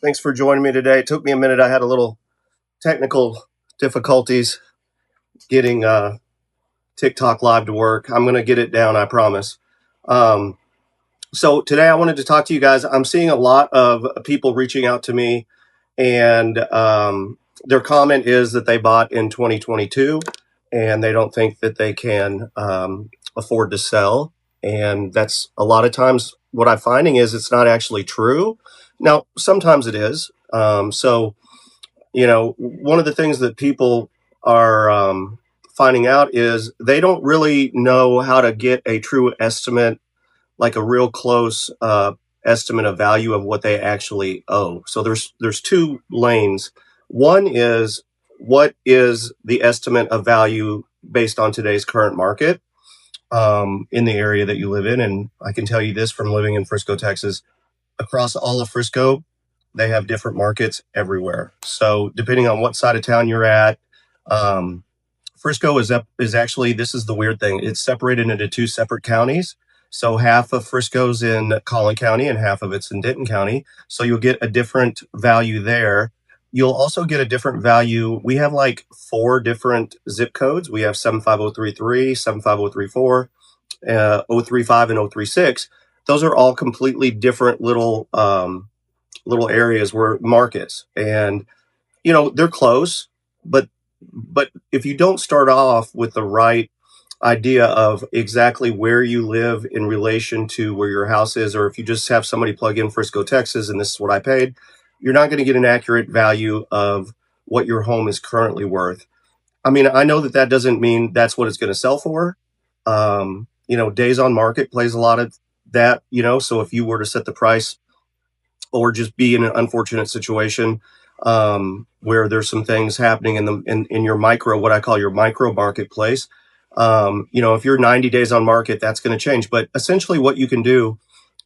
Thanks for joining me today. It took me a minute. I had a little technical difficulties getting TikTok live to work. I'm going to get it down, I promise. Um, so today I wanted to talk to you guys. I'm seeing a lot of people reaching out to me, and their comment is that they bought in 2022 and they don't think that they can afford to sell. And that's a lot of times what I'm finding is it's not actually true. Now, sometimes it is. One of the things that people are finding out is they don't really know how to get a true estimate, like a real close estimate of value of what they actually owe. So there's two lanes. One is what is the estimate of value based on today's current market in the area that you live in, and I can tell you this from living in Frisco, Texas. Across all of Frisco, they have different markets everywhere. So depending on what side of town you're at, um, Frisco is actually, this is the weird thing. It's separated into two separate counties. So half of Frisco's in Collin County and half of it's in Denton County. So you'll get a different value there. You'll also get a different value. We have like four different zip codes. We have 75033, 75034, 035, and 036. Those are all completely different little areas where markets, and they're close, but if you don't start off with the right idea of exactly where you live in relation to where your house is, or if you just have somebody plug in Frisco, Texas, and this is what I paid, you're not going to get an accurate value of what your home is currently worth. I mean, I know that that doesn't mean that's what it's going to sell for. Days on market plays a lot of that, so if you were to set the price or just be in an unfortunate situation where there's some things happening in your micro, what I call your micro marketplace. If you're 90 days on market, that's going to change. But essentially, what you can do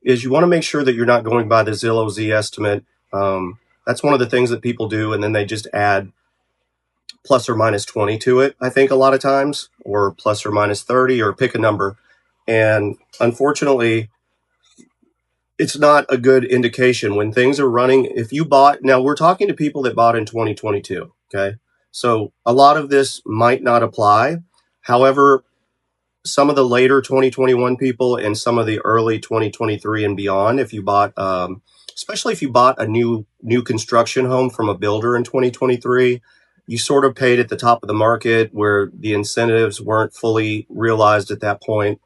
is you want to make sure that you're not going by the Zillow Z estimate. That's one of the things that people do, and then they just add plus or minus 20 to it, I think, a lot of times, or plus or minus 30, or pick a number. And unfortunately, it's not a good indication when things are running. If you bought, now we're talking to people that bought in 2022. Okay. So a lot of this might not apply. However, some of the later 2021 people and some of the early 2023 and beyond, if you bought, especially if you bought a new construction home from a builder in 2023, you sort of paid at the top of the market where the incentives weren't fully realized at that point.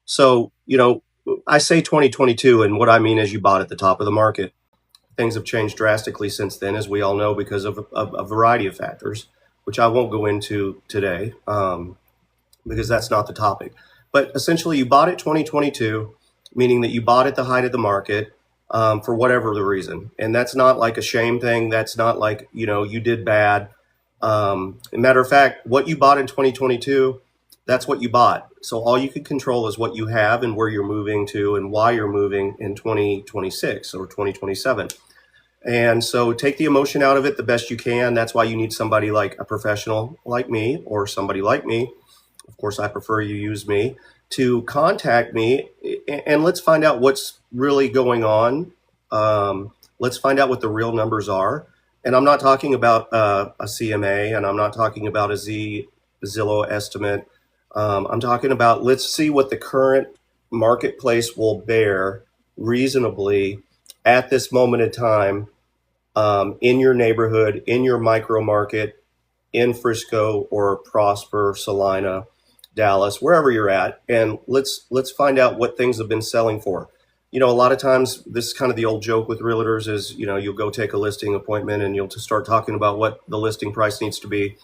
So, I say 2022, and what I mean is you bought at the top of the market. Things have changed drastically since then, as we all know, because of a variety of factors, which I won't go into today because that's not the topic. But essentially, you bought it 2022, meaning that you bought at the height of the market for whatever the reason. And that's not like a shame thing. That's not like, you did bad. Matter of fact, what you bought in 2022, that's what you bought. So all you can control is what you have and where you're moving to and why you're moving in 2026 or 2027. And so take the emotion out of it the best you can. That's why you need somebody like a professional like me or somebody like me. Of course, I prefer you use me to contact me, and let's find out what's really going on. Let's find out what the real numbers are. And I'm not talking about a CMA, and I'm not talking about a Zillow estimate. I'm talking about, let's see what the current marketplace will bear reasonably at this moment in time in your neighborhood, in your micro market, in Frisco or Prosper, Salina, Dallas, wherever you're at, and let's find out what things have been selling for. A lot of times, this is kind of the old joke with realtors is, you'll go take a listing appointment and you'll just start talking about what the listing price needs to be.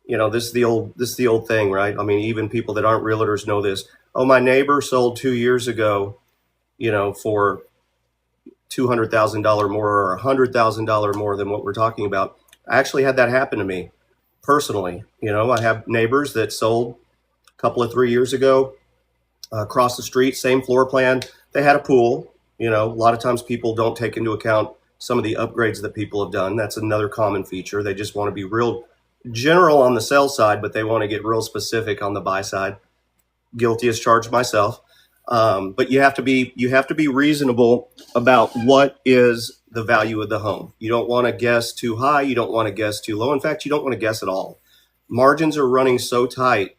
This is the old thing, right? I mean, even people that aren't realtors know this. Oh, my neighbor sold 2 years ago, for $200,000 more or $100,000 more than what we're talking about. I actually had that happen to me personally. I have neighbors that sold a couple of 3 years ago across the street, same floor plan. They had a pool. A lot of times people don't take into account some of the upgrades that people have done. That's another common feature. They just want to be real general on the sell side, but they want to get real specific on the buy side. Guilty as charged myself. But you have to be reasonable about what is the value of the home. You don't want to guess too high. You don't want to guess too low. In fact, you don't want to guess at all. Margins are running so tight.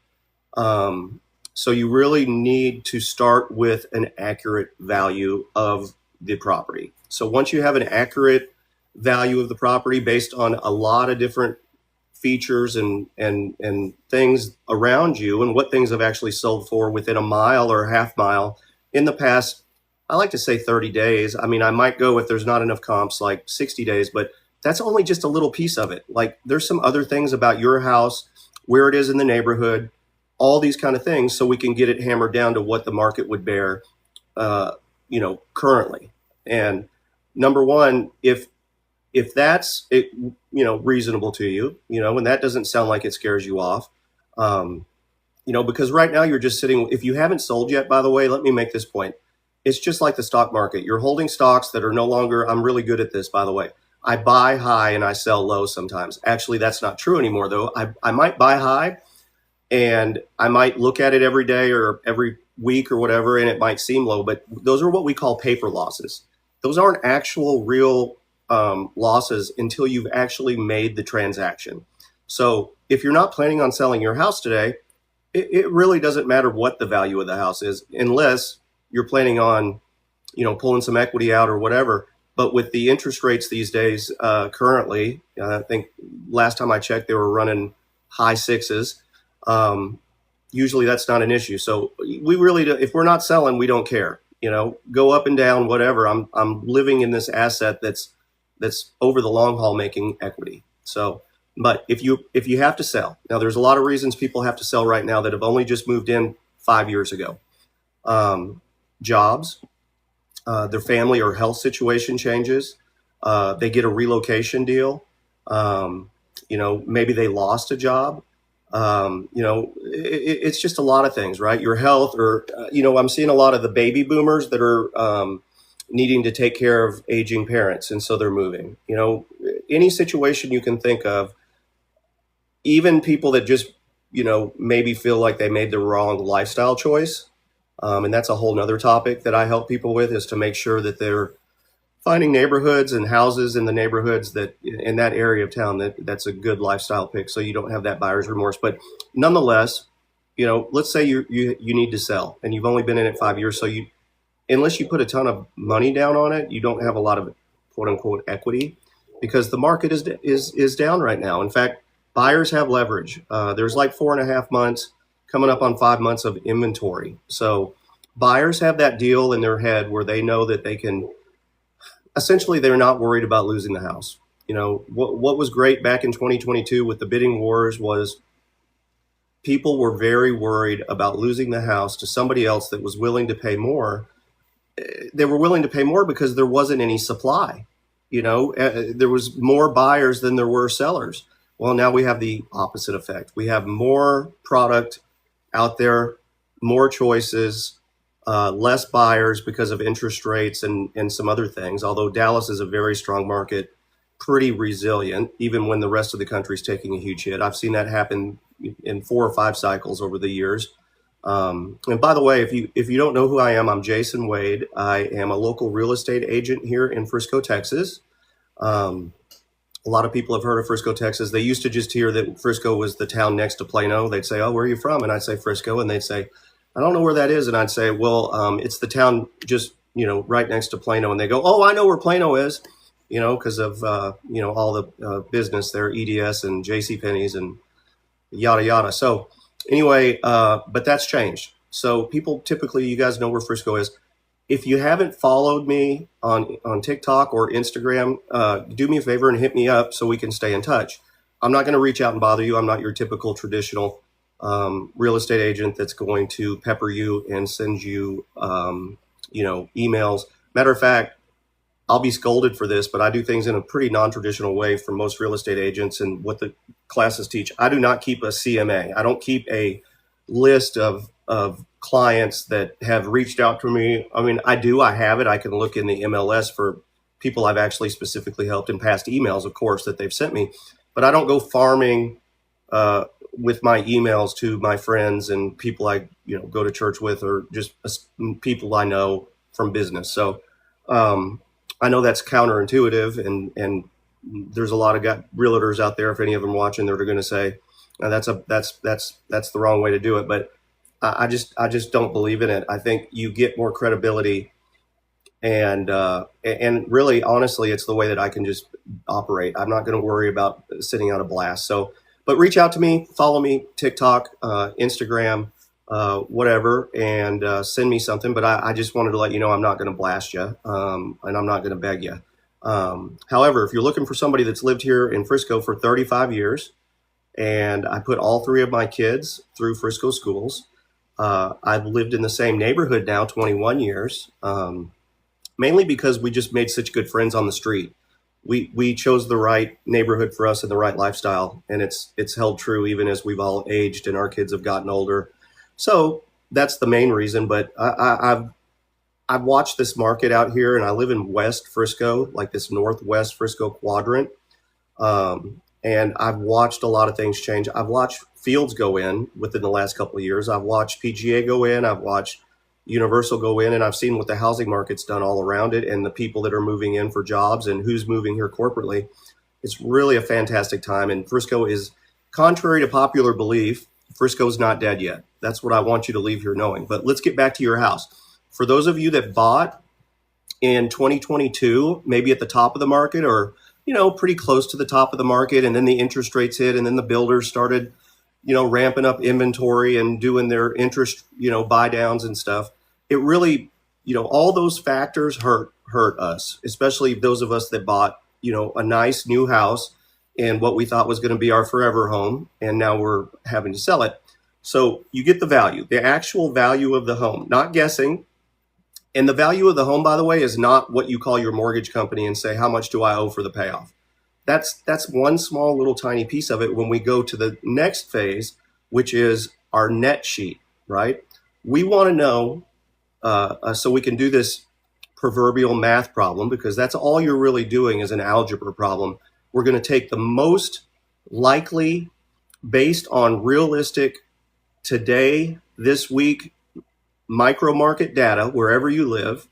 Um, so you really need to start with an accurate value of the property. So once you have an accurate value of the property based on a lot of different features and things around you and what things have actually sold for within a mile or a half mile in the past, I like to say 30 days. I mean, I might go, if there's not enough comps, like 60 days, but that's only just a little piece of it. Like, there's some other things about your house, where it is in the neighborhood, all these kind of things, so we can get it hammered down to what the market would bear, currently. And number one, if that's it, reasonable to you, and that doesn't sound like it scares you off, um, because right now you're just sitting. If you haven't sold yet, by the way, let me make this point. It's just like the stock market. You're holding stocks that are no longer. I'm really good at this, by the way. I buy high and I sell low sometimes. Actually, that's not true anymore, though. I might buy high and I might look at it every day or every week or whatever, and it might seem low, but those are what we call paper losses. Those aren't actual real losses until you've actually made the transaction. So if you're not planning on selling your house today, it really doesn't matter what the value of the house is, unless you're planning on, pulling some equity out or whatever. But with the interest rates these days, currently, I think last time I checked, they were running high sixes. Um, Usually that's not an issue. So we really do, if we're not selling, we don't care. Go up and down, whatever. I'm living in this asset that's over the long haul making equity. So, but if you have to sell, now there's a lot of reasons people have to sell right now that have only just moved in 5 years ago. Um, Jobs, their family or health situation changes, they get a relocation deal, maybe they lost a job. It's just a lot of things, right? Your health, or I'm seeing a lot of the baby boomers that are needing to take care of aging parents, and so they're moving. Any situation you can think of, even people that just maybe feel like they made the wrong lifestyle choice. And that's a whole nother topic that I help people with, is to make sure that they're finding neighborhoods and houses in the neighborhoods that in that area of town that's a good lifestyle pick, so you don't have that buyer's remorse. But nonetheless, let's say you need to sell and you've only been in it 5 years, so unless you put a ton of money down on it, you don't have a lot of quote unquote equity, because the market is down right now. In fact, buyers have leverage. There's like 4.5 months, coming up on 5 months of inventory. So buyers have that deal in their head where they know that they can, essentially, they're not worried about losing the house. What was great back in 2022 with the bidding wars was people were very worried about losing the house to somebody else that was willing to pay more. They were willing to pay more because there wasn't any supply. There was more buyers than there were sellers. Well, now we have the opposite effect. We have more product out there, more choices, less buyers because of interest rates and some other things. Although Dallas is a very strong market, pretty resilient, even when the rest of the country is taking a huge hit. I've seen that happen in 4 or 5 cycles over the years. And by the way, if you don't know who I am, I'm Jason Wade. I am a local real estate agent here in Frisco, Texas. A lot of people have heard of Frisco, Texas. They used to just hear that Frisco was the town next to Plano. They'd say, "Oh, where are you from?" And I'd say Frisco, and they'd say, "I don't know where that is." And I'd say, "Well, it's the town just right next to Plano." And they go, "Oh, I know where Plano is," because of all the business there, EDS and J.C. Penney's and yada yada. So anyway, but that's changed. So people typically, you guys know where Frisco is. If you haven't followed me on TikTok or Instagram, do me a favor and hit me up so we can stay in touch. I'm not going to reach out and bother you. I'm not your typical traditional real estate agent that's going to pepper you and send you, emails. Matter of fact, I'll be scolded for this, but I do things in a pretty non-traditional way for most real estate agents and what the classes teach. I do not keep a CMA. I don't keep a list of clients that have reached out to me. I mean, I do. I have it. I can look in the MLS for people I've actually specifically helped in past emails, of course, that they've sent me. But I don't go farming with my emails to my friends and people I go to church with, or just people I know from business. So I know that's counterintuitive, and there's a lot of realtors out there, if any of them watching, they're going to say that's the wrong way to do it. But I just don't believe in it. I think you get more credibility, and really, honestly, it's the way that I can just operate. I'm not going to worry about sending out a blast. So, but reach out to me, follow me, TikTok, Instagram, whatever, and send me something. But I just wanted to let you know I'm not going to blast you, and I'm not going to beg you. However, if you're looking for somebody that's lived here in Frisco for 35 years, and I put all three of my kids through Frisco schools, I've lived in the same neighborhood now 21 years, mainly because we just made such good friends on the street. We chose the right neighborhood for us and the right lifestyle, and it's held true even as we've all aged and our kids have gotten older. So that's the main reason. But I've watched this market out here, and I live in West Frisco, like this Northwest Frisco quadrant. And I've watched a lot of things change. I've watched fields go in within the last couple of years. I've watched PGA go in. I've watched Universal go in, and I've seen what the housing market's done all around it, and the people that are moving in for jobs and who's moving here corporately. It's really a fantastic time. And Frisco is, contrary to popular belief, Frisco's not dead yet. That's what I want you to leave here knowing. But let's get back to your house. For those of you that bought in 2022, maybe at the top of the market, or pretty close to the top of the market, and then the interest rates hit, and then the builders started ramping up inventory and doing their interest buy downs and stuff. It really, all those factors hurt us, especially those of us that bought a nice new house in what we thought was going to be our forever home, and now we're having to sell it. So you get the value, the actual value of the home, not guessing. And the value of the home, by the way, is not what you call your mortgage company and say, how much do I owe for the payoff? That's one small little tiny piece of it when we go to the next phase, which is our net sheet, right? We want to know, so we can do this proverbial math problem, because that's all you're really doing is an algebra problem. We're going to take the most likely, based on realistic today, this week, micro market data, wherever you live,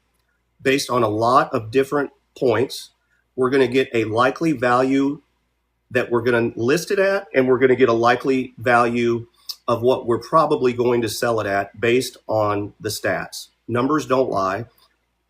based on a lot of different points. We're going to get a likely value that we're going to list it at, and we're going to get a likely value of what we're probably going to sell it at based on the stats. Numbers don't lie.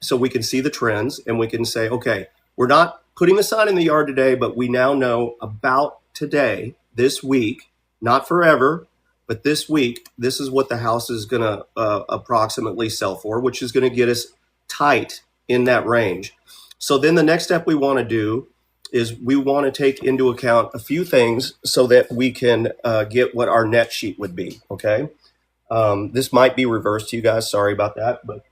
So we can see the trends, and we can say, okay, we're not putting the sign in the yard today, but we now know about today, this week, not forever, but this week, this is what the house is going to approximately sell for, which is going to get us tight in that range. So then the next step we want to do is we want to take into account a few things so that we can get what our net sheet would be, okay? This might be reversed to you guys. Sorry about that. But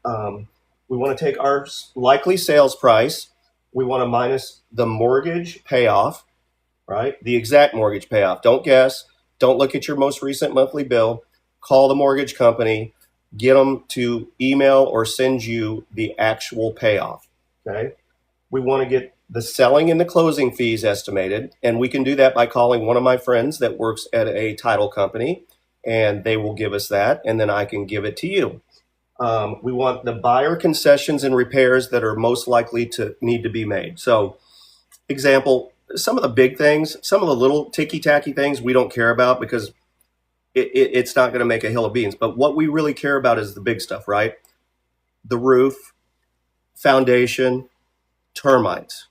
we want to take our likely sales price. We want to minus the mortgage payoff, right? The exact mortgage payoff. Don't guess. Don't look at your most recent monthly bill. Call the mortgage company. Get them to email or send you the actual payoff, okay? We want to get the selling and the closing fees estimated, and we can do that by calling one of my friends that works at a title company, and they will give us that, and then I can give it to you. We want the buyer concessions and repairs that are most likely to need to be made. So, example, some of the big things, some of the little ticky-tacky things we don't care about because it's not going to make a hill of beans. But what we really care about is the big stuff, right? The roof, foundation, termites,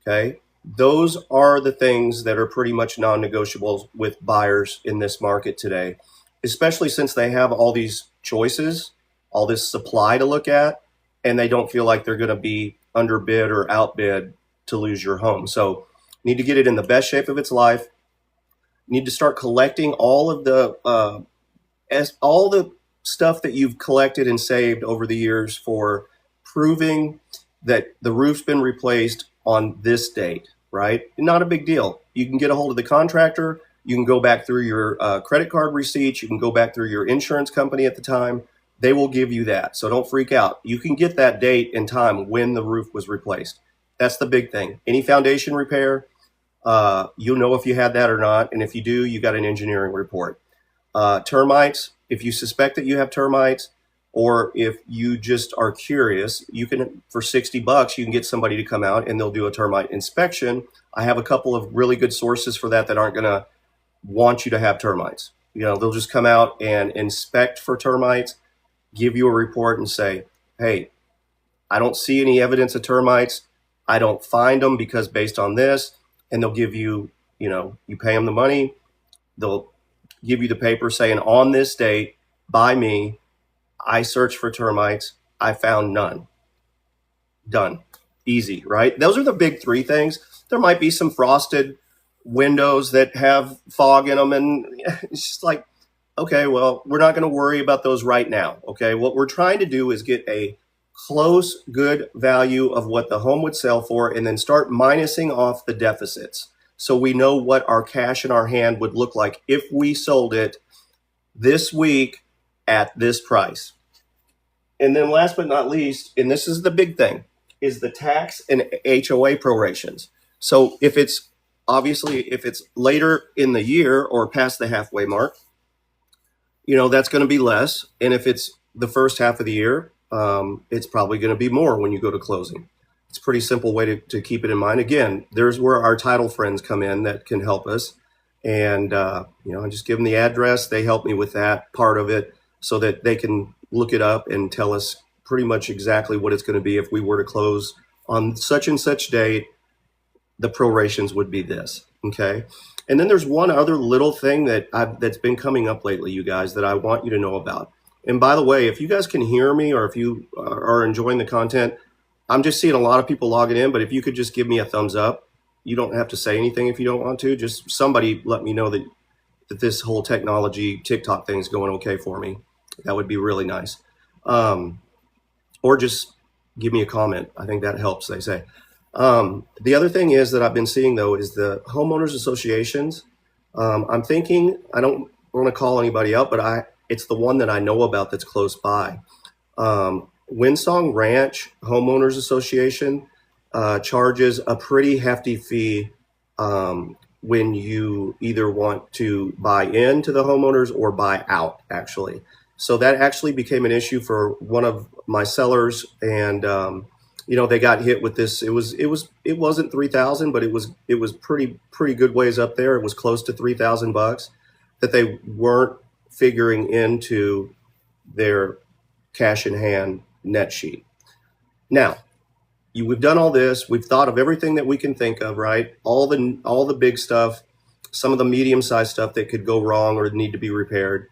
okay? Those are the things that are pretty much non-negotiables with buyers in this market today, especially since they have all these choices, all this supply to look at, and they don't feel like they're going to be underbid or outbid to lose your home. So need to get it in the best shape of its life. Need to start collecting all of the stuff that you've collected and saved over the years for proving that the roof's been replaced on this date, right? Not a big deal. You can get a hold of the contractor. You can go back through your credit card receipts. You can go back through your insurance company at the time. They will give you that. So don't freak out. You can get that date and time when the roof was replaced. That's the big thing. Any foundation repair, You'll know if you had that or not. And if you do, you got an engineering report. Termites, if you suspect that you have termites, or if you just are curious, you can, for $60, you can get somebody to come out and they'll do a termite inspection. I have a couple of really good sources for that aren't going to want you to have termites. They'll just come out and inspect for termites, give you a report and say, hey, I don't see any evidence of termites. I don't find them because based on this, and they'll give you, you pay them the money. They'll give you the paper saying on this date by me, I searched for termites. I found none. Done. Easy, right? Those are the big three things. There might be some frosted windows that have fog in them. And it's just like, okay, well, we're not going to worry about those right now. Okay. What we're trying to do is get a close, good value of what the home would sell for, and then start minusing off the deficits. So we know what our cash in our hand would look like if we sold it this week at this price. And then last but not least, and this is the big thing, is the tax and HOA prorations. So if it's later in the year or past the halfway mark, that's going to be less. And if it's the first half of the year, it's probably going to be more when you go to closing. It's a pretty simple way to keep it in mind. Again, there's where our title friends come in that can help us. And, I just give them the address. They help me with that part of it so that they can look it up and tell us pretty much exactly what it's going to be. If we were to close on such and such date, the prorations would be this. Okay. And then there's one other little thing that's been coming up lately, you guys, that I want you to know about. And by the way, if you guys can hear me or if you are enjoying the content, I'm just seeing a lot of people logging in, but if you could just give me a thumbs up. You don't have to say anything if you don't want to. Just somebody let me know that this whole technology TikTok thing is going okay for me. That would be really nice. Or just give me a comment. I think that helps, they say. The other thing is that I've been seeing, though, is the homeowners associations. I'm thinking, I don't want to call anybody out, but it's the one that I know about that's close by. Windsong Ranch Homeowners Association charges a pretty hefty fee when you either want to buy into the homeowners or buy out, actually. So that actually became an issue for one of my sellers, and they got hit with this. It wasn't 3,000, but it was pretty good ways up there. It was close to $3,000 that they weren't figuring into their cash in hand net sheet. Now, we've done all this. We've thought of everything that we can think of, right? All the big stuff, some of the medium-sized stuff that could go wrong or need to be repaired.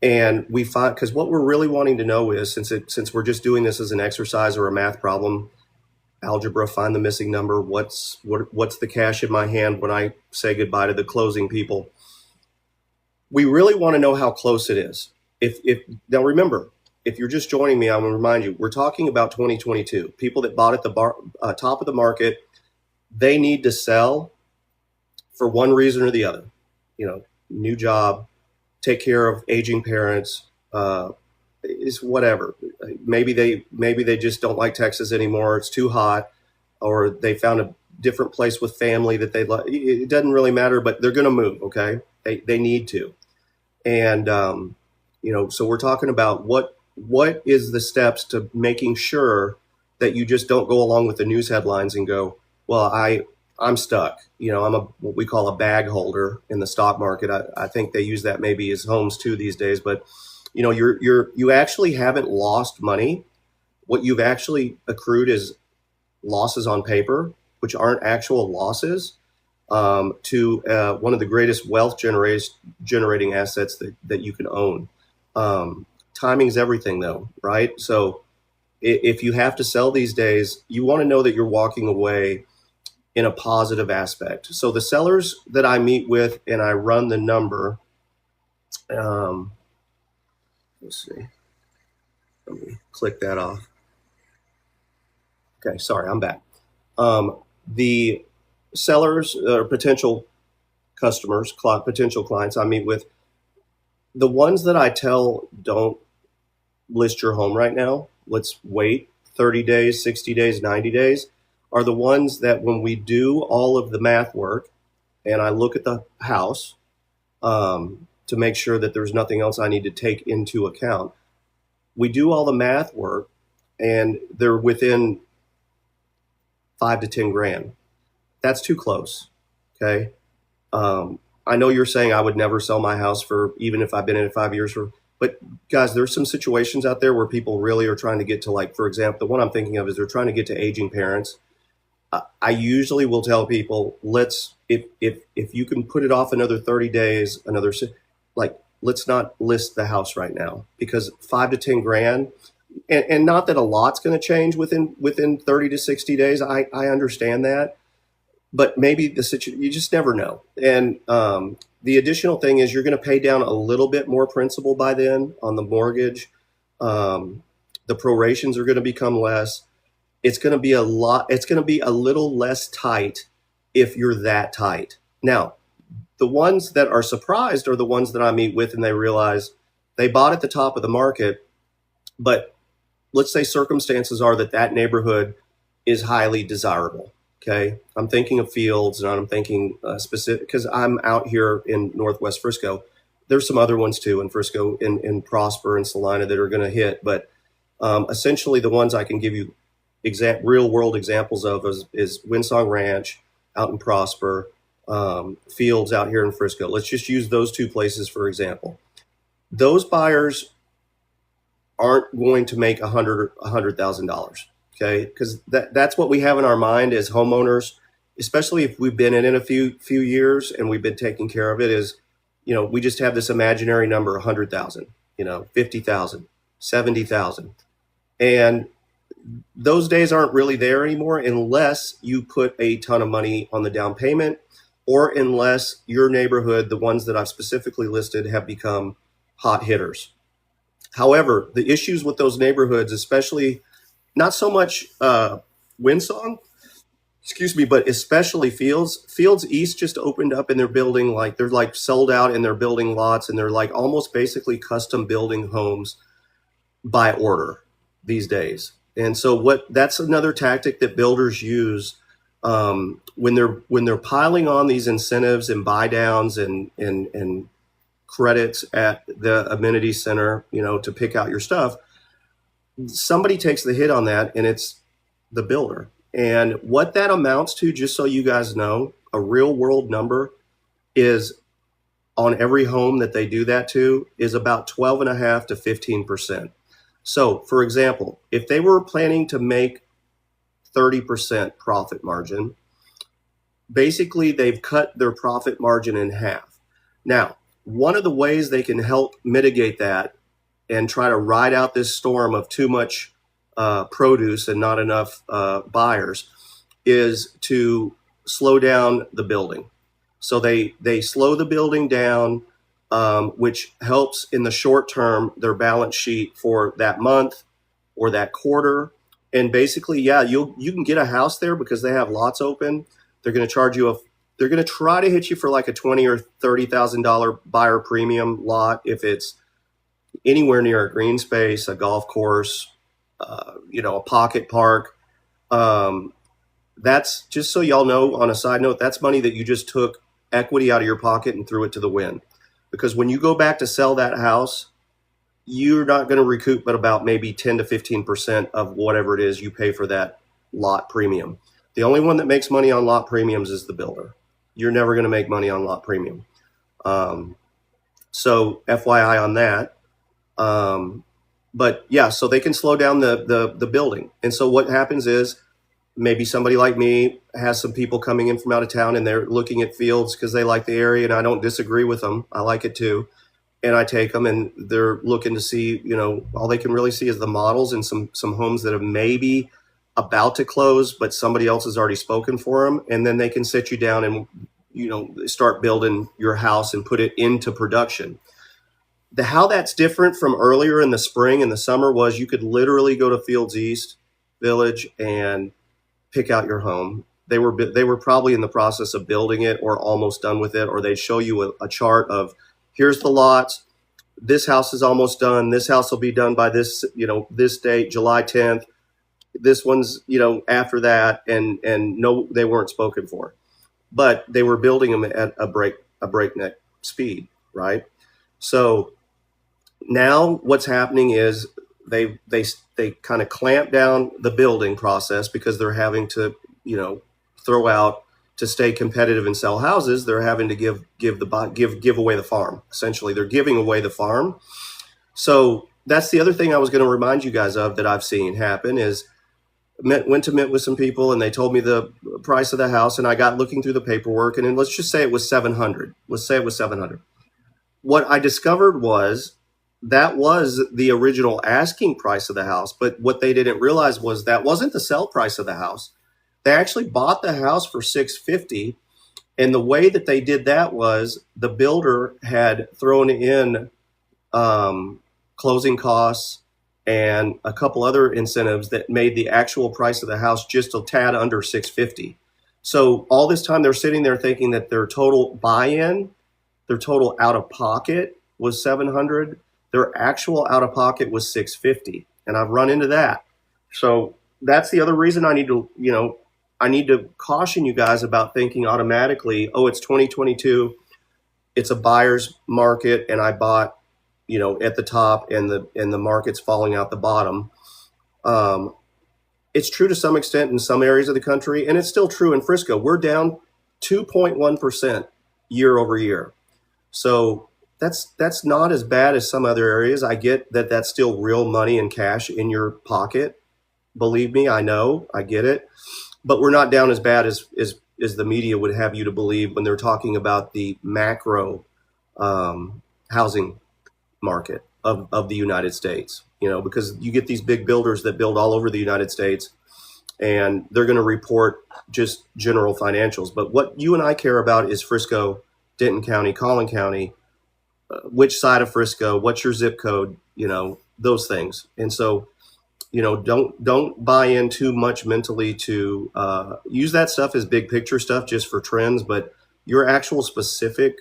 And we find, because what we're really wanting to know is, since we're just doing this as an exercise or a math problem, algebra, find the missing number. What's the cash in my hand when I say goodbye to the closing people? We really want to know how close it is. Now remember, if you're just joining me, I want to remind you, we're talking about 2022. People that bought at the top of the market, they need to sell for one reason or the other. New job, take care of aging parents, is whatever. Maybe they just don't like Texas anymore. It's too hot, or they found a different place with family that they like. It doesn't really matter, but they're going to move. Okay, they need to, and so we're talking about what is the steps to making sure that you just don't go along with the news headlines and go, well, I'm stuck. I'm what we call a bag holder in the stock market. I think they use that maybe as homes too these days, but you actually haven't lost money. What you've actually accrued is losses on paper, which aren't actual losses, to one of the greatest wealth generating assets that you can own. Timing's everything, though, right? So if you have to sell these days, you want to know that you're walking away in a positive aspect. So the sellers that I meet with and I run the number, let's see, let me click that off. Okay, sorry, I'm back. The sellers or potential customers, potential clients I meet with, the ones that I tell don't list your home right now, let's wait 30 days, 60 days, 90 days, are the ones that when we do all of the math work and I look at the house to make sure that there's nothing else I need to take into account. We do all the math work, and they're within 5 to 10 grand. That's too close. Okay. I know you're saying I would never sell my house for, even if I've been in it 5 years for, but guys, there's some situations out there where people really are trying to get to, like, for example, the one I'm thinking of is they're trying to get to aging parents. I usually will tell people, if you can put it off another 30 days, like, let's not list the house right now, because 5 to 10 grand, and not that a lot's going to change within 30 to 60 days. I understand that, but maybe the situation, you just never know. And the additional thing is you're going to pay down a little bit more principal by then on the mortgage. The prorations are going to become less. It's going to be a lot. It's going to be a little less tight if you're that tight. Now, the ones that are surprised are the ones that I meet with, and they realize they bought at the top of the market, but let's say circumstances are that neighborhood is highly desirable. Okay. I'm thinking of Fields, and I'm thinking specific, because I'm out here in Northwest Frisco. There's some other ones too in Frisco, in Prosper and Salina, that are going to hit. But essentially the ones I can give you real world examples of is Windsong Ranch out in Prosper, Fields out here in Frisco. Let's just use those two places for example. Those buyers aren't going to make $100,000. Okay, because that's what we have in our mind as homeowners, especially if we've been in it a few years and we've been taking care of it. Is, we just have this imaginary number, 100,000, 50,000, 70,000, and those days aren't really there anymore unless you put a ton of money on the down payment, or unless your neighborhood, the ones that I've specifically listed, have become hot hitters. However, the issues with those neighborhoods, especially not so much Windsong, but especially Fields. Fields East just opened up, and they're building, like, they're like sold out, and they're building lots, and they're like almost basically custom building homes by order these days. And so that's another tactic that builders use when they're piling on these incentives and buy downs and credits at the amenity center, to pick out your stuff. Somebody takes the hit on that, and it's the builder. And what that amounts to, just so you guys know, a real world number is, on every home that they do that to, is about 12.5 to 15%. So, for example, if they were planning to make 30% profit margin, basically they've cut their profit margin in half. Now, one of the ways they can help mitigate that and try to ride out this storm of too much produce and not enough buyers is to slow down the building. So they slow the building down, which helps in the short term their balance sheet for that month or that quarter. And basically, yeah, you can get a house there because they have lots open. They're going to charge you they're going to try to hit you for like a $20,000 or $30,000 buyer premium lot if it's anywhere near a green space, a golf course, a pocket park. That's, just so y'all know, on a side note, that's money that you just took equity out of your pocket and threw it to the wind. Because when you go back to sell that house, you're not going to recoup but about maybe 10 to 15% of whatever it is you pay for that lot premium. The only one that makes money on lot premiums is the builder. You're never going to make money on lot premium. So FYI on that. But yeah, so they can slow down the building. And so what happens is, maybe somebody like me has some people coming in from out of town, and they're looking at Fields because they like the area, and I don't disagree with them. I like it too. And I take them, and they're looking to see, all they can really see is the models and some homes that have maybe about to close, but somebody else has already spoken for them. And then they can sit you down and, start building your house and put it into production. How that's different from earlier in the spring and the summer was you could literally go to Fields East Village and pick out your home. They were probably in the process of building it or almost done with it, or they'd show you a chart of, here's the lots. This house is almost done. This house will be done by this, this date, July 10th. This one's, after that, and no, they weren't spoken for. but they were building them at a breakneck speed, right? So now what's happening is they kind of clamp down the building process because they're having to, throw out to stay competitive and sell houses. They're having to give away the farm. Essentially, they're giving away the farm. So that's the other thing I was going to remind you guys of that I've seen happen is went to meet with some people and they told me the price of the house, and I got looking through the paperwork, and then let's just say it was 700. Let's say it was 700. What I discovered was that was the original asking price of the house, but what they didn't realize was that wasn't the sell price of the house. They actually bought the house for 650, and the way that they did that was the builder had thrown in closing costs and a couple other incentives that made the actual price of the house just a tad under 650. So all this time they're sitting there thinking that their total buy-in, their total out of pocket was 700. Their actual out of pocket was 650. And I've run into that. So that's the other reason I need to caution you guys about thinking automatically, oh, it's 2022, it's a buyer's market, and I bought, at the top, and the market's falling out the bottom. It's true to some extent in some areas of the country, and it's still true in Frisco. We're down 2.1% year over year. So that's not as bad as some other areas. I get that that's still real money and cash in your pocket. Believe me, I know, I get it. But we're not down as bad as the media would have you to believe when they're talking about the macro housing market of the United States, because you get these big builders that build all over the United States, and they're going to report just general financials. But what you and I care about is Frisco, Denton County, Collin County, which side of Frisco, what's your zip code, those things. And so, don't buy in too much mentally to use that stuff as big picture stuff just for trends, but your actual specific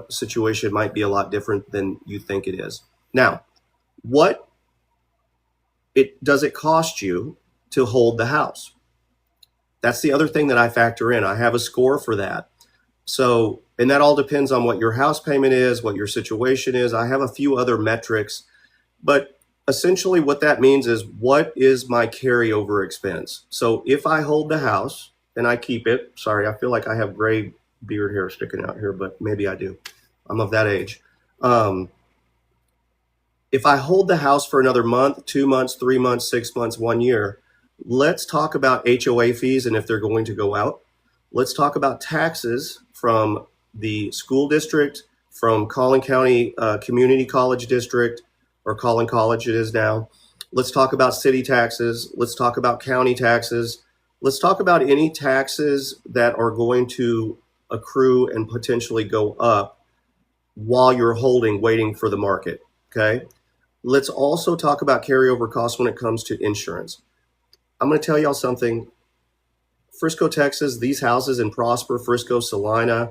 situation might be a lot different than you think it is. Now, what does it cost you to hold the house? That's the other thing that I factor in. I have a score for that. So, and that all depends on what your house payment is, what your situation is. I have a few other metrics, but essentially what that means is, what is my carryover expense? So if I hold the house and I keep it, sorry, I feel like I have gray beard hair sticking out here, but maybe I do. I'm of that age. If I hold the house for another month, 2 months, 3 months, 6 months, 1 year, let's talk about HOA fees and if they're going to go out. Let's talk about taxes from the school district, from Collin County Community College District, or Collin College it is now. Let's talk about city taxes. Let's talk about county taxes. Let's talk about any taxes that are going to accrue and potentially go up while you're holding, waiting for the market, okay? Let's also talk about carryover costs when it comes to insurance. I'm going to tell y'all something. Frisco, Texas, these houses in Prosper, Frisco, Salina,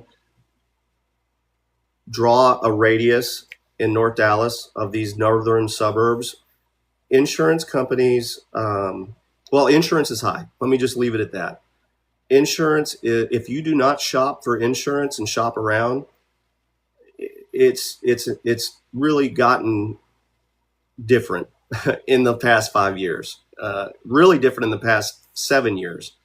draw a radius in North Dallas of these northern suburbs. Insurance companies, insurance is high. Let me just leave it at that. Insurance, if you do not shop for insurance and shop around, it's really gotten different in the past 5 years, really different in the past 7 years.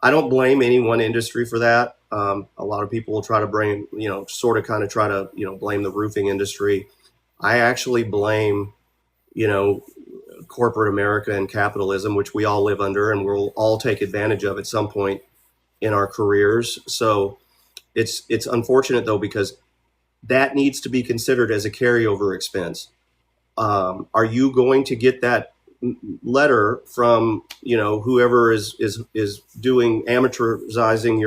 I don't blame any one industry for that. A lot of people will try to blame, blame the roofing industry. I actually blame, corporate America and capitalism, which we all live under and we'll all take advantage of at some point in our careers. So it's unfortunate though, because that needs to be considered as a carryover expense. Are you going to get that letter from, whoever is doing amortizing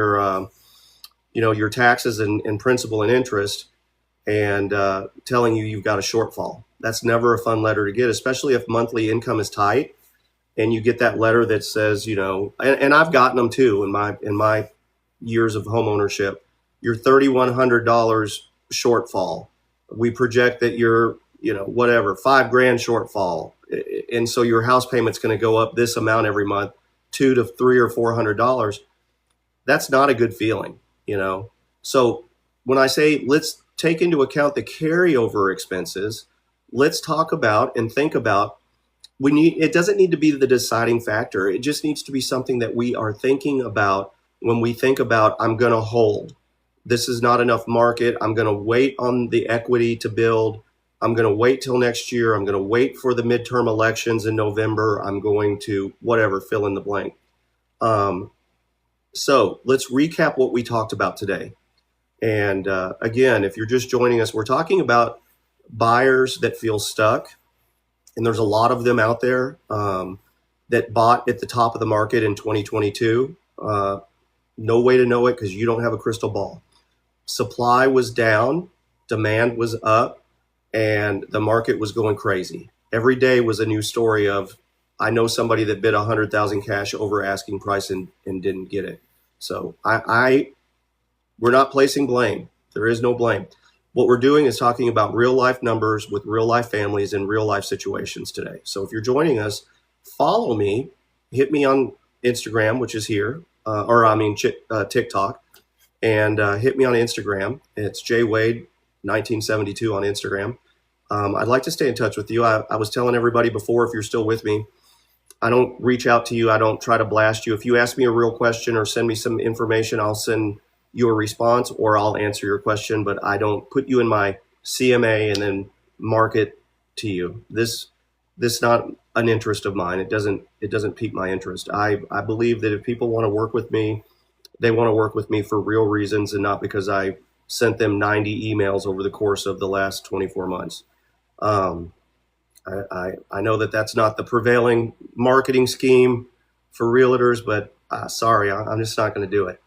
your taxes and principal and interest and telling you you've got a shortfall? That's never a fun letter to get, especially if monthly income is tight and you get that letter that says, and I've gotten them too in my years of home ownership, your $3,100 shortfall. We project that you're, $5,000 shortfall. And so your house payment's going to go up this amount every month, $200 to $300 or $400. That's not a good feeling. you know. So when I say let's take into account the carryover expenses, let's talk about and think about, we need, it doesn't need to be the deciding factor. It just needs to be something that we are thinking about when we think about, I'm going to hold. This is not enough market. I'm going to wait on the equity to build. I'm going to wait till next year. I'm going to wait for the midterm elections in November. I'm going to whatever, fill in the blank. So let's recap what we talked about today. And again, if you're just joining us, we're talking about buyers that feel stuck. And there's a lot of them out there that bought at the top of the market in 2022. No way to know it because you don't have a crystal ball. Supply was down, demand was up, and the market was going crazy. Every day was a new story of, I know somebody that bid 100,000 cash over asking price and didn't get it. So we're not placing blame. There is no blame. What we're doing is talking about real life numbers with real life families in real life situations today. So if you're joining us, follow me, hit me on Instagram, which is here, TikTok, and hit me on Instagram. It's jwade1972 on Instagram. I'd like to stay in touch with you. I was telling everybody before, if you're still with me, I don't reach out to you. I don't try to blast you. If you ask me a real question or send me some information, I'll send you a response or I'll answer your question, but I don't put you in my CMA and then mark it to you. This not an interest of mine. It doesn't pique my interest. I believe that if people want to work with me, they want to work with me for real reasons and not because I sent them 90 emails over the course of the last 24 months. I know that that's not the prevailing marketing scheme for realtors, but sorry, I'm just not going to do it.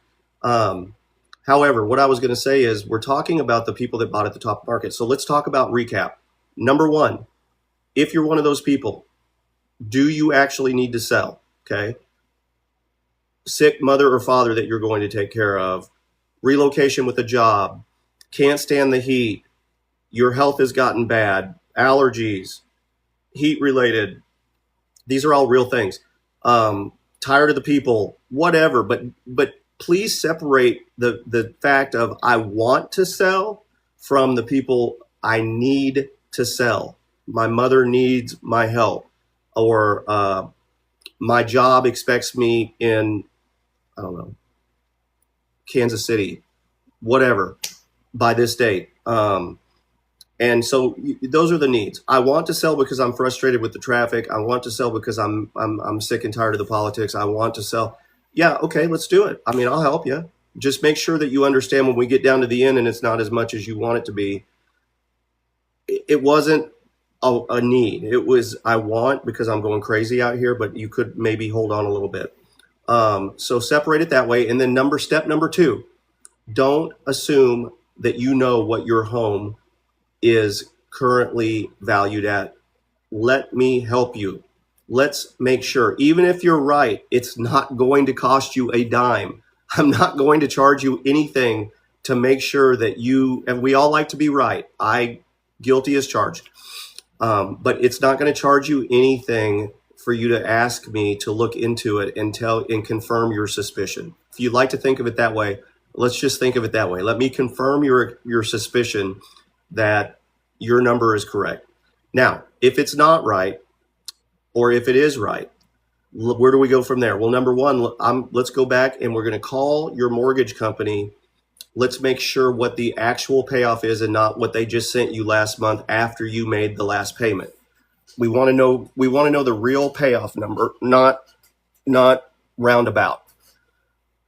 However, what I was going to say is we're talking about the people that bought at the top market. So let's talk about recap. Number one, if you're one of those people, do you actually need to sell? Okay. Sick mother or father that you're going to take care of, relocation with a job, can't stand the heat, your health has gotten bad, allergies, heat related. These are all real things. Tired of the people, whatever, but please separate the fact of I want to sell from the people I need to sell. My mother needs my help, or my job expects me in, I don't know, Kansas City, whatever, by this date. And so those are the needs. I want to sell because I'm frustrated with the traffic. I want to sell because I'm sick and tired of the politics. I want to sell. Yeah, okay, let's do it. I mean, I'll help you. Just make sure that you understand when we get down to the end and it's not as much as you want it to be. It wasn't a need. It was I want because I'm going crazy out here, but you could maybe hold on a little bit. So separate it that way. And then step number 2, don't assume that you know what your home is currently valued at. Let me help you. Let's make sure, even if you're right, it's not going to cost you a dime. I'm not going to charge you anything to make sure that you, and we all like to be right. I guilty as charged. But it's not going to charge you anything for you to ask me to look into it and confirm your suspicion. If you'd like to think of it that way, let's just think of it that way. Let me confirm your suspicion that your number is correct. Now, if it's not right, or if it is right, where do we go from there? Well, number one, let's go back and we're going to call your mortgage company. Let's make sure what the actual payoff is and not what they just sent you last month after you made the last payment. We want to know the real payoff number, not roundabout.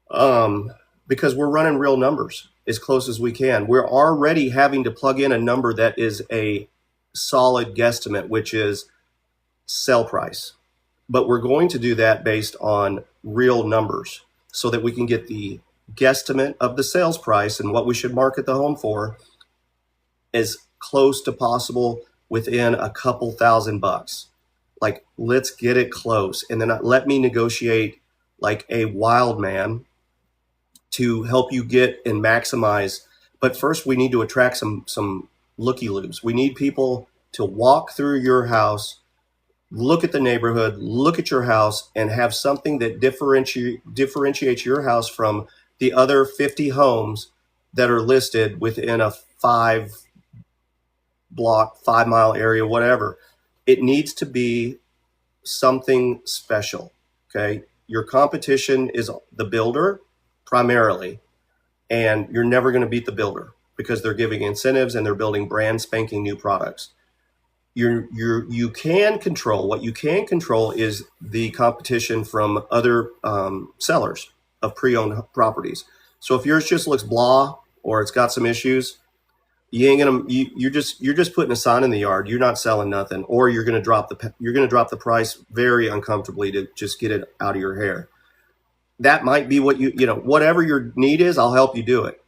Because we're running real numbers as close as we can. We're already having to plug in a number that is a solid guesstimate, which is sell price. But we're going to do that based on real numbers so that we can get the guesstimate of the sales price and what we should market the home for as close to possible within a couple $1,000. Like, let's get it close. And then let me negotiate like a wild man to help you get and maximize. But first we need to attract some looky-loos. We need people to walk through your house, look at the neighborhood, look at your house, and have something that differentiates your house from the other 50 homes that are listed within a 5 mile area, whatever. It needs to be something special. Okay. Your competition is the builder primarily, and you're never going to beat the builder because they're giving incentives and they're building brand spanking new products. You can control what you can control is the competition from other sellers of pre-owned properties. So if yours just looks blah or it's got some issues, you ain't gonna you're just putting a sign in the yard. You're not selling nothing, or you're gonna drop the price very uncomfortably to just get it out of your hair. That might be what whatever your need is, I'll help you do it,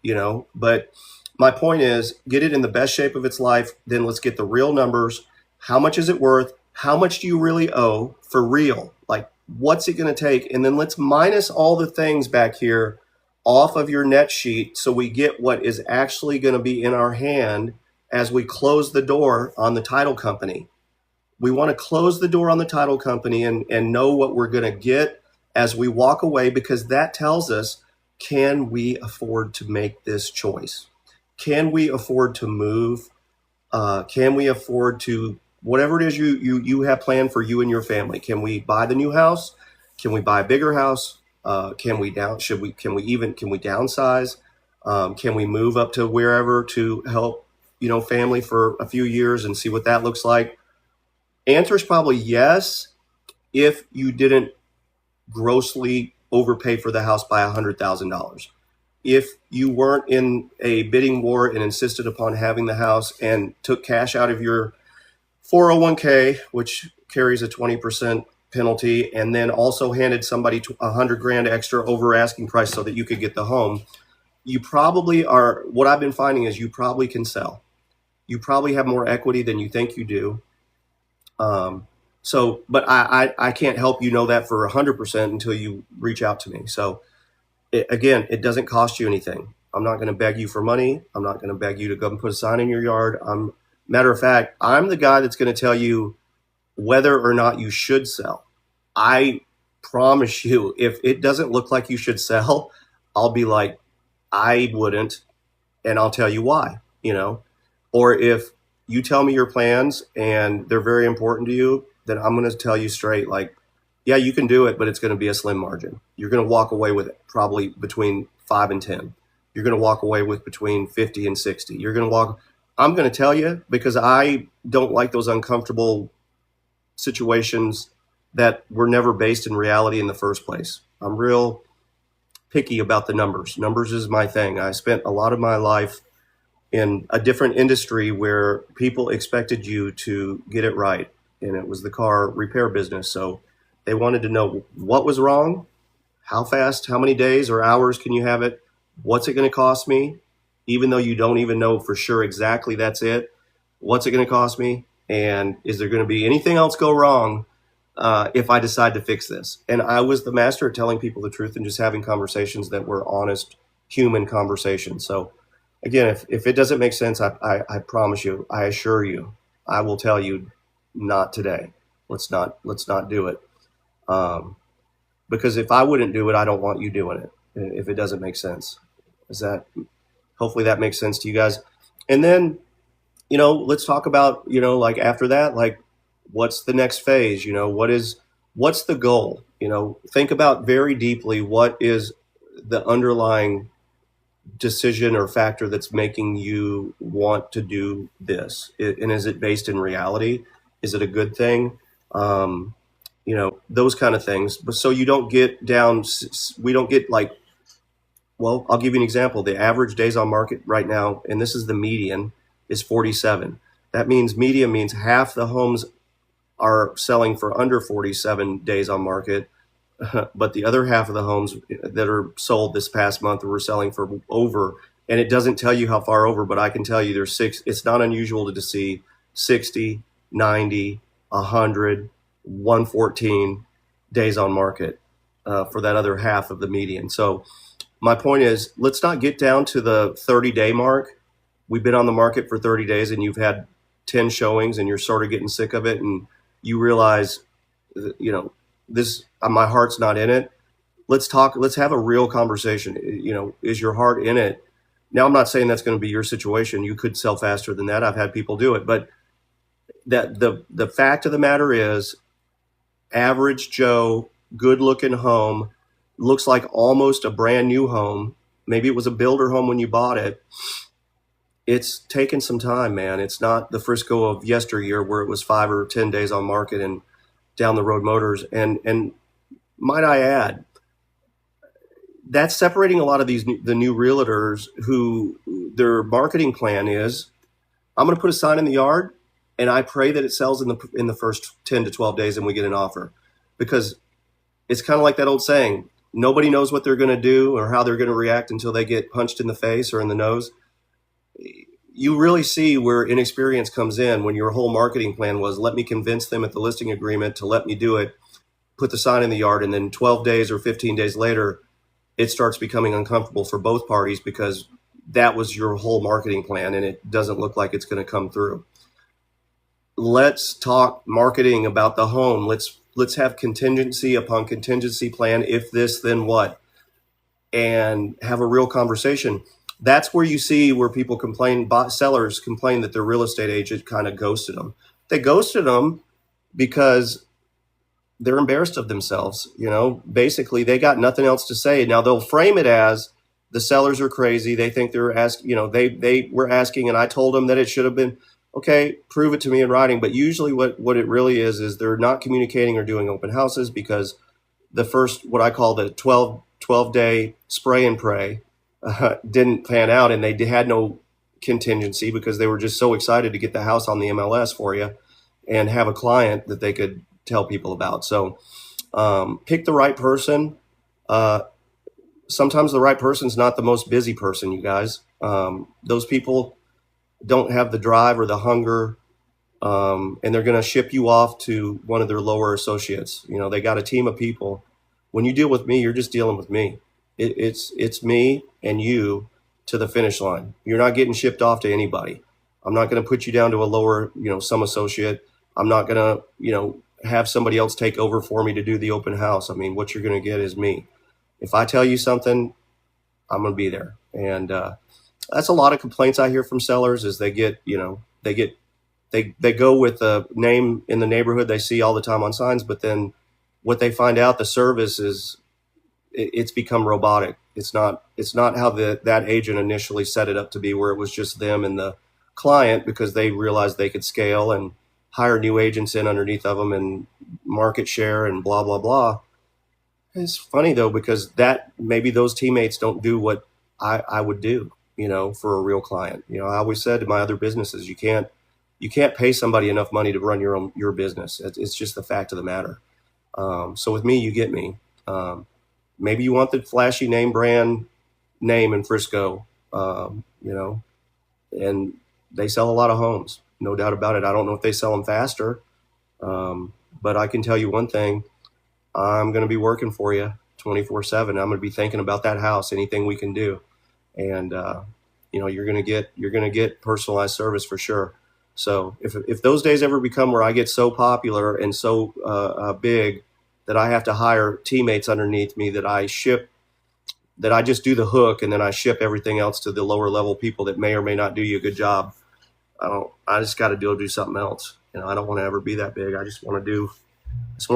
but my point is get it in the best shape of its life. Then let's get the real numbers. How much is it worth? How much do you really owe for real? Like, what's it going to take? And then let's minus all the things back here off of your net sheet so we get what is actually going to be in our hand as we close the door on the title company. We want to close the door on the title company and know what we're going to get as we walk away, because that tells us, can we afford to make this choice? Can we afford to move? Can we afford to, whatever it is you have planned for you and your family? Can we buy the new house? Can we buy a bigger house? Can we downsize? Can we move up to wherever to help, family for a few years and see what that looks like? Answer is probably yes, if you didn't grossly overpay for the house by $100,000. If you weren't in a bidding war and insisted upon having the house and took cash out of your 401k, which carries a 20% penalty, and then also handed somebody $100,000 extra over asking price so that you could get the home, you probably are, what I've been finding is you probably can sell. You probably have more equity than you think you do. But I can't help you know that for 100% until you reach out to me. So it doesn't cost you anything. I'm not going to beg you for money. I'm not going to beg you to go and put a sign in your yard. Matter of fact, I'm the guy that's going to tell you whether or not you should sell. I promise you, if it doesn't look like you should sell, I'll be like, I wouldn't, and I'll tell you why, or if you tell me your plans and they're very important to you, then I'm going to tell you straight, like, yeah, you can do it, but it's going to be a slim margin. You're going to walk away with probably between 5 and 10. You're going to walk away with between 50 and 60. I'm going to tell you, because I don't like those uncomfortable situations that were never based in reality in the first place. I'm real picky about the numbers. Numbers is my thing. I spent a lot of my life in a different industry where people expected you to get it right. And it was the car repair business. So they wanted to know what was wrong, how fast, how many days or hours can you have it? What's it going to cost me? Even though you don't even know for sure exactly that's it. What's it going to cost me? And is there going to be anything else go wrong if I decide to fix this? And I was the master at telling people the truth and just having conversations that were honest, human conversations. So again, if it doesn't make sense, I promise you, I assure you, I will tell you, not today. Let's not do it. Because if I wouldn't do it, I don't want you doing it. If it doesn't make sense, hopefully that makes sense to you guys. And then, let's talk about, like after that, like what's the next phase? What's the goal? Think about very deeply, what is the underlying decision or factor that's making you want to do this? And is it based in reality? Is it a good thing? Those kind of things. But so you don't get down, we don't get like, well, I'll give you an example. The average days on market right now, and this is the median, is 47. That means median means half the homes are selling for under 47 days on market, but the other half of the homes that are sold this past month were selling for over. And it doesn't tell you how far over, but I can tell you there's it's not unusual to see 60, 90, 100, 114 days on market for that other half of the median. So my point is, let's not get down to the 30-day mark. We've been on the market for 30 days and you've had 10 showings and you're sort of getting sick of it and you realize, my heart's not in it. let's talk. Let's have a real conversation. Is your heart in it? Now, I'm not saying that's going to be your situation. You could sell faster than that. I've had people do it, but that the fact of the matter is, average Joe, good looking home, looks like almost a brand new home. Maybe it was a builder home when you bought it. It's taken some time, man. It's not the Frisco of yesteryear where it was 5 or 10 days on market and down the road motors. And might I add, that's separating a lot of the new realtors who their marketing plan is, I'm going to put a sign in the yard and I pray that it sells in the first 10 to 12 days and we get an offer. Because it's kind of like that old saying, nobody knows what they're going to do or how they're going to react until they get punched in the face or in the nose. You really see where inexperience comes in when your whole marketing plan was, let me convince them at the listing agreement to let me do it, put the sign in the yard, and then 12 days or 15 days later, it starts becoming uncomfortable for both parties because that was your whole marketing plan and it doesn't look like it's going to come through. Let's talk marketing about the home. Let's have contingency upon contingency plan. If this, then what? And have a real conversation. That's where you see where people complain, sellers complain that their real estate agent kind of ghosted them. They ghosted them because they're embarrassed of themselves. Basically they got nothing else to say. Now they'll frame it as the sellers are crazy. They think they're asking, they were asking and I told them that it should have been, okay, prove it to me in writing. But usually what it really is they're not communicating or doing open houses because the first, what I call the 12 day spray and pray didn't pan out, and they had no contingency because they were just so excited to get the house on the MLS for you and have a client that they could tell people about. So pick the right person. Sometimes the right person's not the most busy person, you guys. Those people don't have the drive or the hunger, and they're going to ship you off to one of their lower associates. They got a team of people. When you deal with me, you're just dealing with me. It's me and you to the finish line. You're not getting shipped off to anybody. I'm not going to put you down to a lower, some associate. I'm not going to, have somebody else take over for me to do the open house. I mean, what you're going to get is me. If I tell you something, I'm going to be there. And that's a lot of complaints I hear from sellers is they go with a name in the neighborhood they see all the time on signs, but then what they find out, the service is, it's become robotic. It's not how that agent initially set it up to be, where it was just them and the client because they realized they could scale and hire new agents in underneath of them and market share and blah, blah, blah. It's funny though, because that maybe those teammates don't do what I would do, for a real client. I always said to my other businesses, you can't pay somebody enough money to run your business. It's just the fact of the matter. So with me, you get me. Maybe you want the flashy name brand name in Frisco, and they sell a lot of homes, no doubt about it. I don't know if they sell them faster, but I can tell you one thing. I'm going to be working for you 24/7. I'm going to be thinking about that house, anything we can do. And, you're going to get personalized service for sure. So if those days ever become where I get so popular and so big that I have to hire teammates underneath me that I just do the hook and then I ship everything else to the lower level people that may or may not do you a good job, I just got to do something else. I don't want to ever be that big. I just want to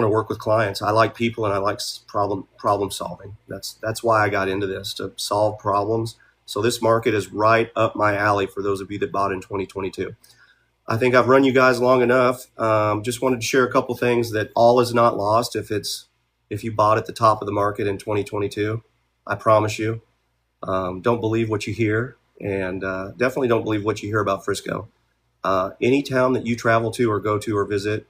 work with clients. I like people and I like problem solving. That's why I got into this, to solve problems. So this market is right up my alley for those of you that bought in 2022. I think I've run you guys long enough. Just wanted to share a couple things that all is not lost if you bought at the top of the market in 2022. I promise you. Don't believe what you hear, and definitely don't believe what you hear about Frisco. Any town that you travel to or go to or visit,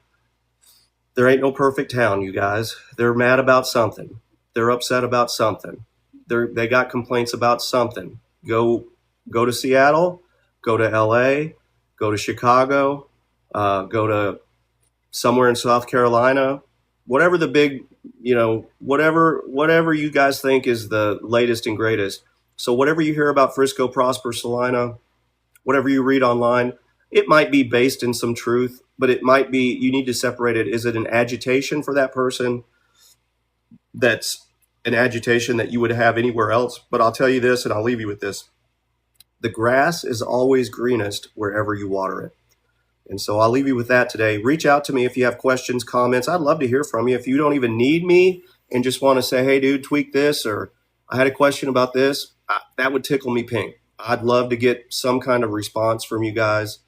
there ain't no perfect town, you guys. They're mad about something. They're upset about something. They got complaints about something. Go to Seattle, go to LA, go to Chicago, go to somewhere in South Carolina, whatever the big, whatever you guys think is the latest and greatest. So whatever you hear about Frisco, Prosper, Salina, whatever you read online, it might be based in some truth, but it might be, you need to separate it. Is it an agitation for that person that's an agitation that you would have anywhere else. But I'll tell you this, and I'll leave you with this. The grass is always greenest wherever you water it. And so I'll leave you with that today. Reach out to me if you have questions, comments. I'd love to hear from you. If you don't even need me and just want to say, hey, dude, tweak this, or I had a question about this, that would tickle me pink. I'd love to get some kind of response from you guys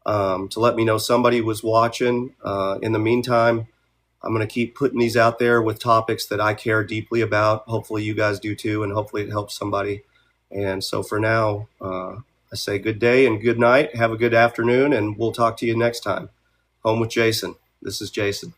to let me know somebody was watching. In the meantime, I'm going to keep putting these out there with topics that I care deeply about. Hopefully you guys do too, and hopefully it helps somebody. And so for now, I say good day and good night. Have a good afternoon, and we'll talk to you next time. Home with Jason. This is Jason.